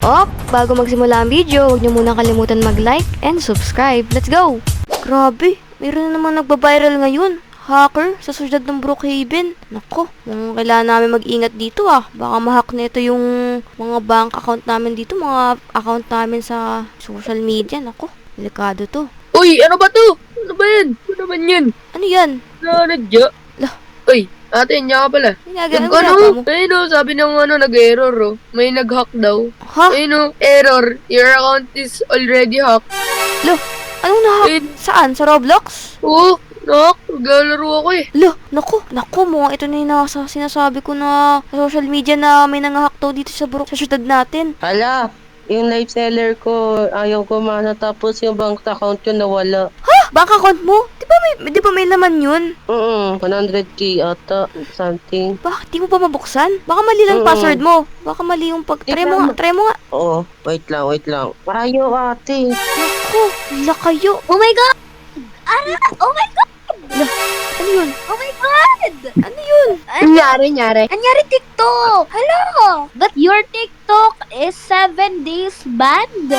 Bago magsimula ang video, huwag niyo muna kalimutan mag-like and subscribe. Let's go! Grabe, mayroon na naman nagba-viral ngayon. Hacker sa syudad ng Brookhaven. Nako, kailangan namin mag-ingat dito Baka ma-hack na ito yung mga bank account namin dito, mga account namin sa social media. Nako, delikado to. Uy, ano ba to? Ano ba yan? Ano naman yan? Ano yan? Nadya. Lah. Uy, ate, niya ka pala. Ginagawa mo? Ayun sabi ng nag-error May nag-hack daw. Ha? Ayun error. Your account is already hacked. Lo, anong na-hack? Saan? Sa Roblox? Oo, naglalaro ako eh. Lo, naku, mukhang ito na yung sinasabi ko na sa social media na may nangahack daw dito sa syudad natin. Hala, yung live seller ko, ayaw gumana, tapos yung bank account ko nawala. Ha? Bank account mo? Di ba may laman yun? 100k ata, something. Bakit di mo pa mabuksan? Baka mali lang password mo. Baka mali yung try mo nga. Oo, wait lang. Ayaw ate. Naku, wala kayo. Oh my God! Oh my God! Ano yun? Oh my God! Ano yun? Anyari TikTok! Hello! But your TikTok is 7 days banned.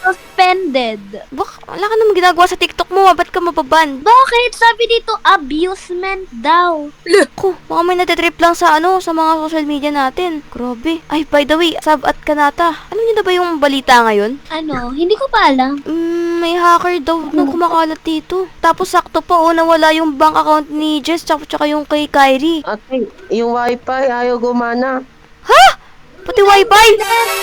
Suspended. Wala ka naman ginagawa sa TikTok mo Ba't ka mababan? Bakit? Sabi dito, abusement daw. Naku, baka may natitrip lang sa mga social media natin. Grabe. Ay, by the way, sub-at ka nata. Alam niyo na ba yung balita ngayon? Ano? Hindi ko pa alam. May hacker daw na kumakalat dito. Tapos sakto pa nawala yung bank account ni Jess tsaka yung kay Kyrie. Ate, yung wifi ayaw gumana. Ha? Pati wifi?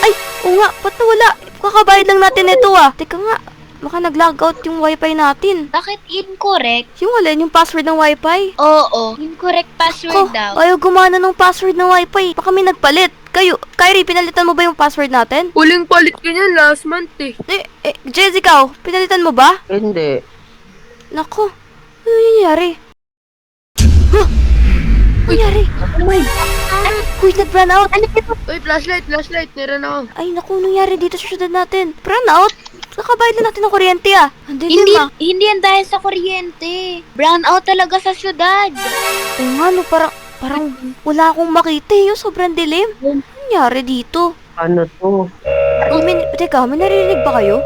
Ay, oo nga, ba't nawala? Kakabayad lang natin ito Teka nga, baka nag-logout yung wifi natin. Bakit incorrect? Yung alin, yung password ng wifi? Oo, incorrect password daw. Ayaw gumana ng password ng wifi. Baka may nagpalit. Kyrie, pinalitan mo ba yung password natin? Huling palit ko niyan last month eh. Jess, ikaw, pinalitan mo ba? Hindi. Naku, ano nangyayari? Huh? Ano nangyayari? Oh my God. Uy, nag-run out. Uy, flashlight, meron ako. Ay, naku, anong nangyari dito sa syudad natin? Run out? Nakabayad lang natin ng kuryente Hindi yan dahil sa kuryente. Brown out talaga sa syudad. Oo nga, no, parang wala akong makita yung sobrang dilim. Ano nangyari dito? Ano to? Teka, may naririnig ba kayo?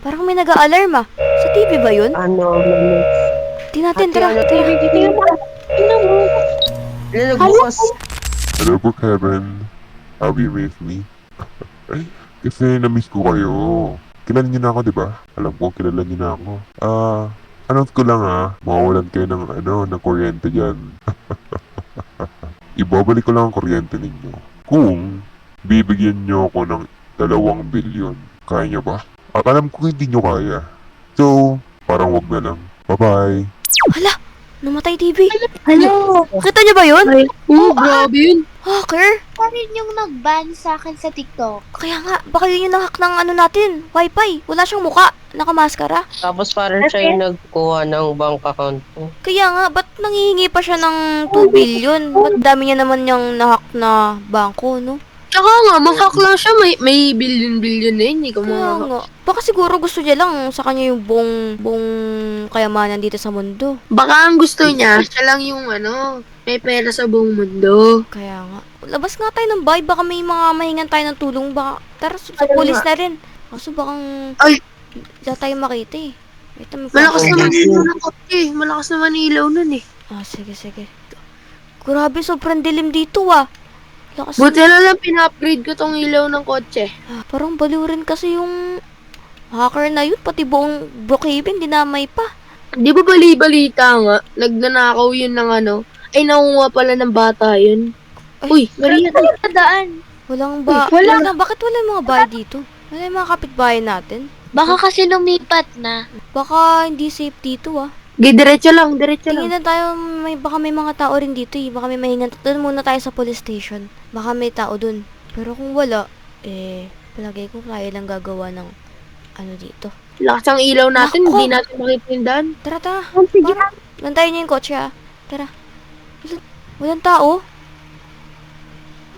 Parang may nag-a-alarm Sa TV ba yun? Ano? Di natin, tara. Nagbukas. Hello po, Kevin. Have you missed me? Kasi na-miss ko kayo. Kilala niyo na ako, di ba? Alam ko, kilala niyo na ako. Announce ko lang mawawalan kayo ng kuryente dyan. Ibabalik ko lang ang kuryente ninyo. Kung bibigyan niyo ako ng 2 bilyon. Kaya niyo ba? At alam ko hindi niyo kaya. So, parang wag na lang. Bye-bye. Hala, namatay TV. Hello? Kita niyo ba yun? Grabe yun. Hacker? Pa rin yung nag-ban sa akin sa TikTok. Kaya nga, baka yun yung nang-hack ng natin. Wi-Fi. Wala siyang muka. Nakamaskara. Tapos parang siya yung nagkuha ng bank account ko. Kaya nga, ba't nangihingi pa siya ng 2 billion? Ba't dami niya naman yung nahack na bangko, no? Tsaka nga, mag-hack lang siya. May billion na hindi ka Kaya mga. nga. Baka siguro gusto niya lang sa kanya yung buong kayamanan dito sa mundo. Baka ang gusto niya, siya lang yung may pera sa buong mundo. Kaya nga. Labas nga tayo ng bahay. Baka may mga mahingan tayo ng tulong. Baka, tara, sa pulis na rin. Kaso bakang Ay! wala tayo makita eh. Ito, may Malakas pang- naman ilaw ng kotse. Malakas naman ilaw nun eh. Sige. Grabe, sobrang dilim dito Lakas Buti na lang pina-upgrade ko tong ilaw ng kotse. parang baliw rin kasi yung hacker na yun. Pati buong Brookhaven, dinamay pa. Di ba bali-balita nga? Nagnanakaw yun ng ay nakuha pala ng bata yun. Uy, Maria, Daan. Walang ba? Wala. Bakit wala yung mga bahay dito? Wala yung mga kapitbahay natin. Baka kasi lumipat na. Baka hindi safe dito diretso lang. Tingin na tayo, baka may mga tao rin dito Baka may mahingan. Doon muna tayo sa police station. Baka may tao dun. Pero kung wala, palagay ko kaya lang gagawa ng dito. Lakas ang ilaw natin, Nako. hindi natin makita yung daan. Tara. Sige. Bantayan niyo yung kotse Tara. Walang tao?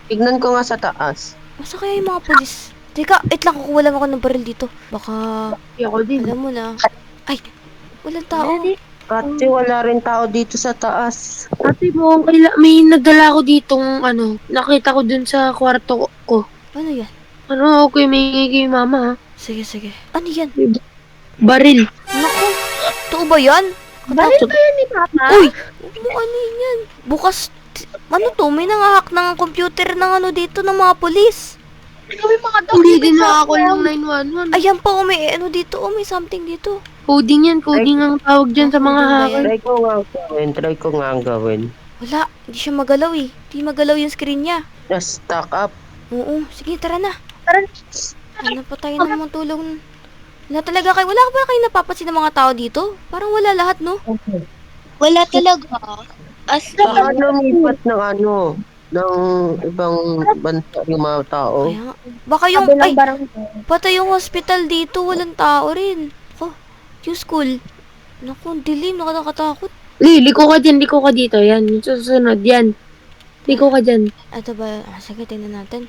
Tignan ko nga sa taas. Masa kaya yung mga polis? Teka, lang, kukuha lang ako ng baril dito. Baka, Ako din. alam mo na. Ay, walang tao. Ate, wala rin tao dito sa taas. Ate mo, may nagdala ko ditong nakita ko dun sa kwarto ko. Ano yan? Ano, okay, may kay mama, ha? Sige, sige. Ano yan? Baril. Naku, totoo ba yan? Baril ba yan ni Papa? Uy! Ano yan? Bukas, ano to? May nangahak ng computer ng ano dito ng mga polis. Kami mga Hindi din documents ako ng 911. Ayan pa, may ano dito, may something dito. Coding yan, coding ang tawag dyan sa mga Coding ba hacker. yan? Try ko nga ang gawin. Wala, hindi siya magalaw eh. Hindi magalaw yung screen niya. Just stock up. Oo, sige, tara na. Tara. Ano pa tayo namang tulong? Wala talaga kayo, wala ba kayo napapansin ng mga tao dito? Parang wala lahat, no? Wala talaga. As Baka lumipat ng ano, ng ibang bansa yung mga tao. Kaya nga. Baka yung, ay, patay yung hospital dito, walang tao rin. Oh, yung school. Naku, ang dilim, nakakatakot. Liko ka dyan, liko ka dito. Yan, yung susunod, yan. Liko ka dyan. Ito ba, sige, tingnan natin.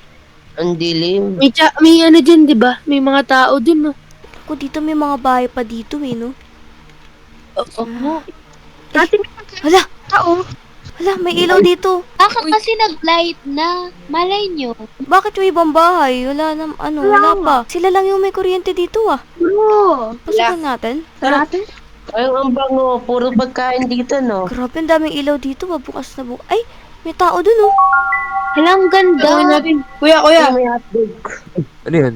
Ang dilim. May ano dyan, di ba? May mga tao dun, no? Ako dito may mga bahay pa dito eh, no? Oo. Hala! Hala, may ilaw dito. Baka kasi nag-light na. Malay nyo. Bakit may ibang bahay? Wala na, ano, wala pa. Sila lang yung may kuryente dito ah. Bro. Pasukan natin. Ay, ang bango. Puro pagkain dito, no? Grabe, ang daming ilaw dito ah. Bukas na bukas. Ay, may tao dun oh. Halang ganda. Kuya, May hotdog. Ano yun?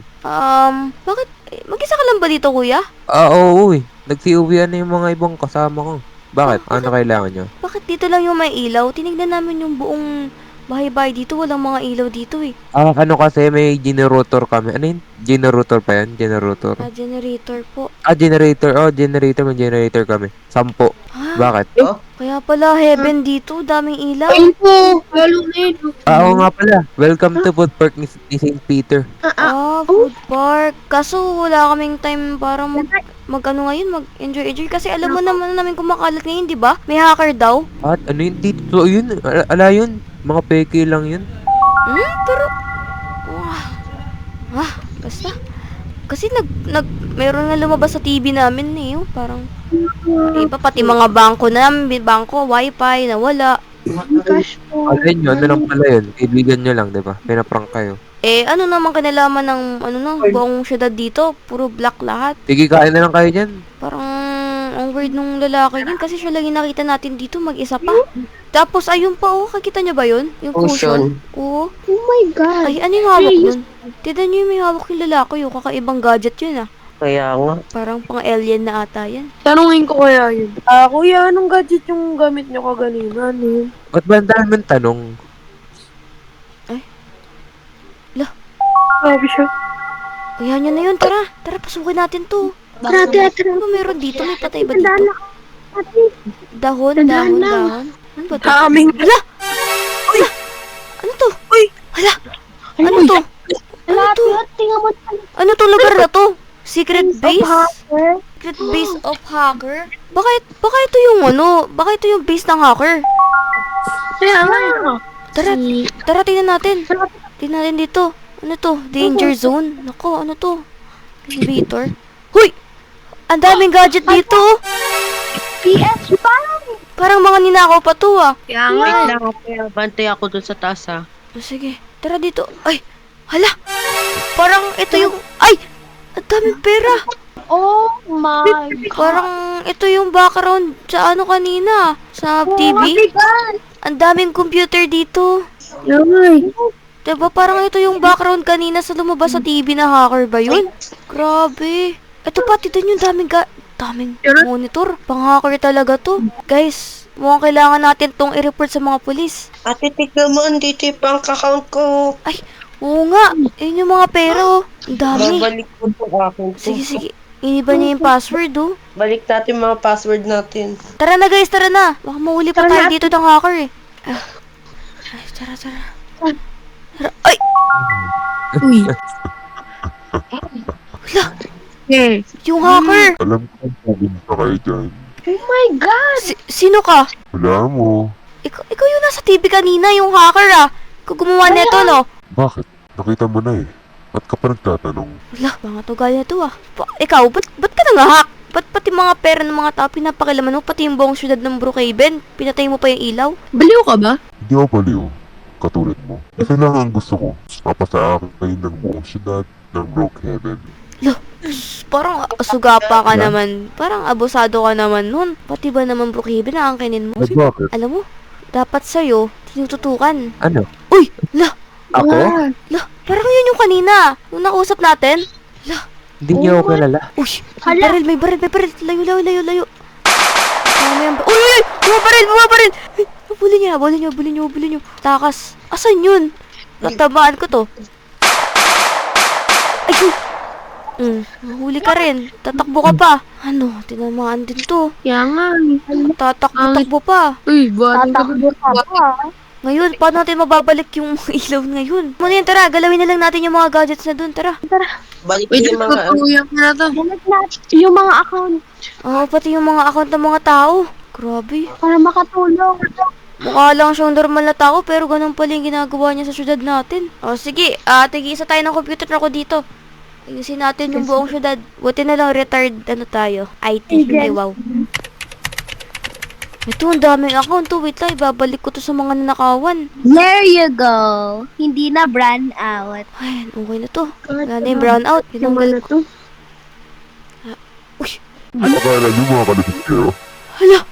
Bakit? Mag-isa ka lang ba dito, kuya? Oo eh. Nagsiuwian na yung mga ibang kasama ko. Bakit? Ano kailangan nyo? Bakit dito lang yung may ilaw? Tinignan namin yung buong bahay-bahay dito. Walang mga ilaw dito eh. Ano kasi may generator kami. Ano yun? Generator pa yan? Generator? Generator po. Generator. Oh, generator. May generator kami. 10. Ha? Bakit? Kaya pala heaven dito. Daming ilaw. Ayun po, lalo na yun. Oo nga pala. Welcome to Food Park ni St. Peter. Food park. Kaso wala kaming time para mag-ano ngayon, mag-enjoy kasi alam mo naman namin kumakalat ngayon, di ba? May hacker daw. At ano yun dito? So, yun. Ala yun. Mga peke lang yun. Pero basta. Kasi mayroon nga lumabas sa TV namin eh, oh, parang iba pati mga bangko namin, bangko, wifi, nawala. Alay nyo. Ano lang pala yun? Kaibigan nyo lang, di ba? Pinaprank kayo. Ano naman kinalaman ng buong syudad dito, puro black lahat. Sige, kain na lang kayo dyan. Parang ang weird nung lalaki yun kasi siya lang yung nakita natin dito mag-isa pa. Tapos ayun pa kakita niya ba yun? Yung cushion. Oo. Oh my God. Ay, ano yung hawak nun? Tignan niyo yung may hawak yung lalaki yung kakaibang gadget yun ah. Kaya nga. Parang pang alien na ata yan. Tanungin ko kaya yun. Kuya, anong gadget yung gamit nyo kaganina? Ano yun? Ba't ba ang daming tanong? Sabi siya. Ayan yun na yun, tara. Tara, pasukin natin to. Tara. Ano meron dito? May patay ba dito? Dahon. Ano ba to? Kaming. Hala! Hala! Ano to? Uy! Hala! Ano to? Ano to? Tingnan mo. Ano to lugar na to? Secret base? Secret base of hacker? Baka ito yung baka ito yung base ng hacker. Kaya nga. Tara, tingnan natin. Tingnan natin dito. Ano to? Danger zone? Nako, ano to? Elevator? Huy! Ang daming gadget dito! PS5. Parang mga ninakaw pa to ah. Kaya nga. Wait lang ako. Bantay ako dun sa taas, ha. Sige, tara dito. Ay! Hala! Parang ito yung... Ay! Ang daming pera! Oh my God. Parang ito yung background sa kanina. Sa TV. Ang daming computer dito. Yamay. Diba parang ito yung background kanina sa lumabas sa TV na hacker ba yun? Grabe. Ito pa, tito yung daming monitor. Pang-hacker talaga to. Guys, mukhang kailangan natin tong i-report sa mga pulis. Ate, tignan mo, andito yung bank account ko. Ay, oo nga. Yun yung mga pera oh. Ang dami. Babalik ko yung account ko. Sige. Iniba niya yung password oh. Balik natin mga password natin. Tara na guys, tara na. Baka mahuli pa tayo dito ng hacker eh. Ay, tara. Ay! Uy. Hala! Eh. Yung hacker! Alam ko kung pupunta kayo dyan. Oh my God. Sino ka? Wala mo. Ikaw yung nasa TV kanina, yung hacker ah. Ikaw gumawa neto, no? Bakit? Nakita mo na eh. Ba't ka pa nagtatanong? Wala, mga tugal na to ah. Ikaw, ba't ka nangahak? Ba't pati mga pera ng mga tao pinapakilaman mo? Pati yung buong syudad ng Brookhaven? Pinatay mo pa yung ilaw? Baliw ka ba? Hindi ako baliw. katulad mo. Isa lang ang gusto ko, mapasa akin kayo ng buong syudad ng Brookhaven. Parang sugapa ka Yeah. naman. Parang abusado ka naman nun. Pati ba naman Brookhaven na angkinin mo? Ay, bakit? Alam mo, dapat sa'yo, tinututukan. Ano? Uy! La! Ako? La! Parang yun yung kanina. Yung nakausap natin. Hindi niyo ako kilala. Uy! May baril, may baril. Layo. Tama yan. Uy! Bumabaril! Ay, Bulin nyo. Takas. Asan yun? Natamaan ko to. Ay! Mahuli ka rin. Tatakbo ka pa. Ano? Tinamaan din to. Kaya nga. Tatakbo pa. Uy, buwan ka ba? Ngayon, paano natin mababalik yung mga ilaw ngayon? Muna yan, tara. Galawin na lang natin yung mga gadgets na dun. Tara. Balik Wait, yung mga... tutuyan ko na to. Yung mga account Oo, pati yung mga account ng mga tao. Grabe. para makatulong. Mukha lang siyang normal na tao, pero ganun pala yung ginagawa niya sa syudad natin. O, sige. Tig-isa tayo ng computer ako dito. Ayusin natin yung buong syudad. Buti na lang retired, tayo. IT, hindi wow. Ito, ang daming account to. Wait lang, ibabalik ko to sa mga nanakawan. There you go. Hindi na brand out. Ay, okay na to. Wala na yung brown out. Tinanggal ko. Akala niyo mga kalapit kayo? Hala!